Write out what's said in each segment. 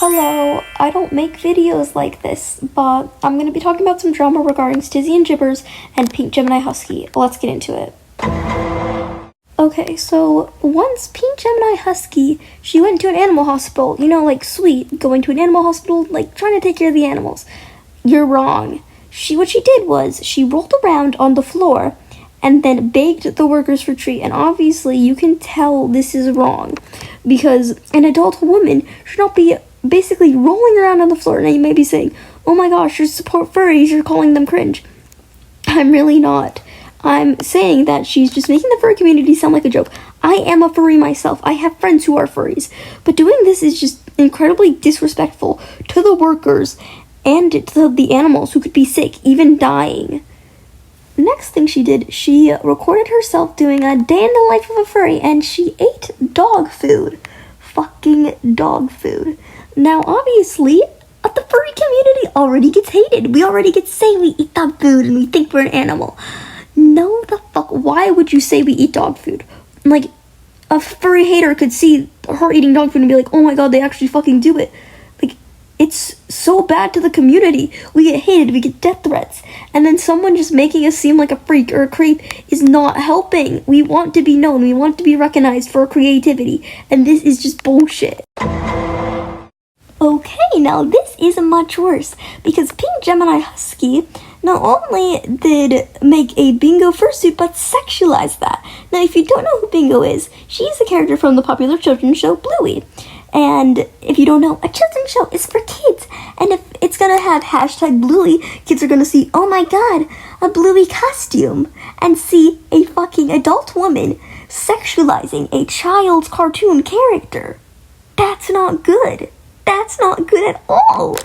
Hello, I don't make videos like this, but I'm going to be talking about some drama regarding Stizzy and Jibbers and Pink Gemini Husky. Let's get into it. Okay, so once Pink Gemini Husky, she went to an animal hospital. You know, like sweet, going to an animal hospital, like trying to take care of the animals. You're wrong. What she did was she rolled around on the floor and then begged the workers for treat. And obviously you can tell this is wrong because an adult woman should not be basically rolling around on the floor. Now you may be saying, oh my gosh, you support furries, you're calling them cringe. I'm really not. I'm saying that she's just making the furry community sound like a joke. I am a furry myself. I have friends who are furries. But doing this is just incredibly disrespectful to the workers and to the animals who could be sick, even dying. Next thing she did, she recorded herself doing a day in the life of a furry, and she ate dog food. Fucking dog food. Now, obviously, the furry community already gets hated. We already get to say we eat dog food and we think we're an animal. No, the fuck. Why would you say we eat dog food? Like, a furry hater could see her eating dog food and be like, oh my god, they actually fucking do it. Like, it's so bad to the community. We get hated, we get death threats. And then someone just making us seem like a freak or a creep is not helping. We want to be known. We want to be recognized for our creativity. And this is just bullshit. Okay, now this is much worse, because Pink Gemini Husky not only did make a Bingo fursuit, but sexualized that. Now, if you don't know who Bingo is, she's a character from the popular children's show Bluey. And if you don't know, a children's show is for kids. And if it's gonna have hashtag Bluey, kids are gonna see, oh my god, a Bluey costume, and see a fucking adult woman sexualizing a child's cartoon character. That's not good. That's not good at all.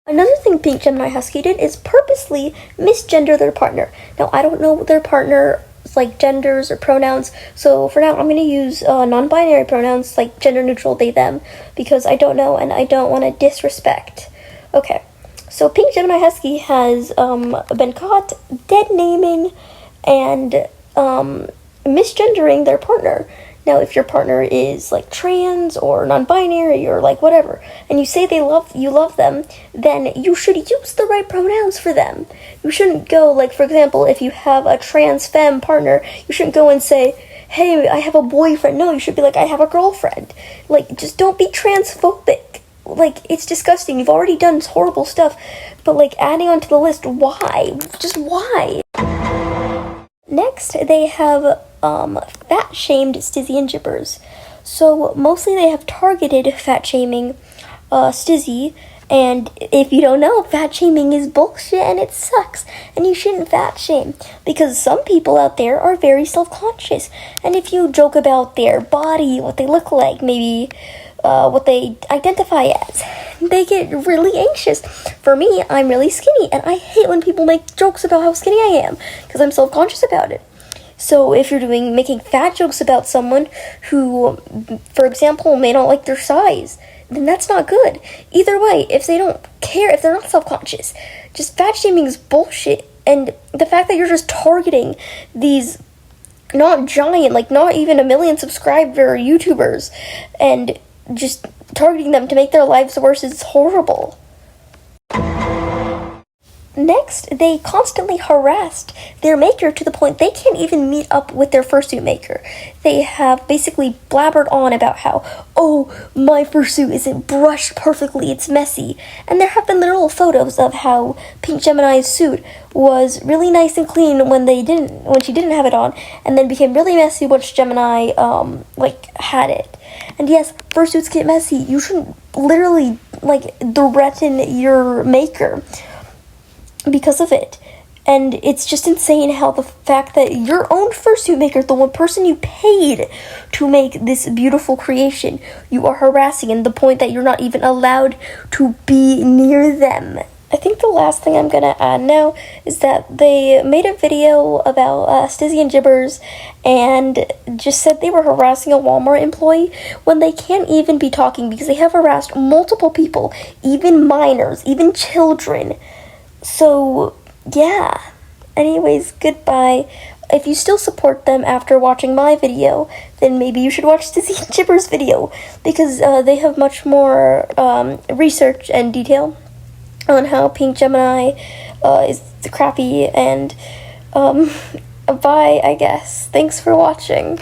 Another thing Pink Gemini Husky did is purposely misgender their partner. Now, I don't know their partner's like genders or pronouns, so for now I'm going to use non-binary pronouns like gender neutral, they, them, because I don't know and I don't want to disrespect. Okay, so Pink Gemini Husky has been caught dead naming and misgendering their partner. Now, if your partner is like trans or non-binary or like whatever, and you say you love them, then you should use the right pronouns for them. You shouldn't go, like, for example, if you have a trans femme partner, you shouldn't go and say, hey, I have a boyfriend. No, you should be like, I have a girlfriend. Like, just don't be transphobic. Like, it's disgusting. You've already done horrible stuff, but like adding onto the list, why? Just why? Next, they have fat-shamed Stizzy and Jibbers. So, mostly they have targeted fat-shaming Stizzy, and if you don't know, fat-shaming is bullshit and it sucks, and you shouldn't fat-shame, because some people out there are very self-conscious, and if you joke about their body, what they look like, maybe what they identify as, they get really anxious. For me, I'm really skinny, and I hate when people make jokes about how skinny I am, because I'm self-conscious about it. So if you're making fat jokes about someone who, for example, may not like their size, then that's not good. Either way, if they don't care, if they're not self-conscious, just fat shaming is bullshit. And the fact that you're just targeting these not giant, like not even 1 million subscriber YouTubers, and just targeting them to make their lives worse is horrible. Next, they constantly harassed their maker to the point they can't even meet up with their fursuit maker. They have basically blabbered on about how, oh, my fursuit isn't brushed perfectly, it's messy. And there have been literal photos of how Pink Gemini's suit was really nice and clean when she didn't have it on, and then became really messy once Gemini had it. And yes, fursuits get messy. You shouldn't literally threaten your maker because of it. And it's just insane how the fact that your own fursuit maker, the one person you paid to make this beautiful creation, you are harassing, and the point that you're not even allowed to be near them. I think the last thing I'm gonna add now is that they made a video about Stizzy and Jibbers and just said they were harassing a Walmart employee when they can't even be talking because they have harassed multiple people, even minors, even children. So, yeah. Anyways, goodbye. if you still support them after watching my video, then maybe you should watch Dizzy and Chipper's video, because they have much more research and detail on how Pink Gemini is crappy, and bye, I guess. Thanks for watching.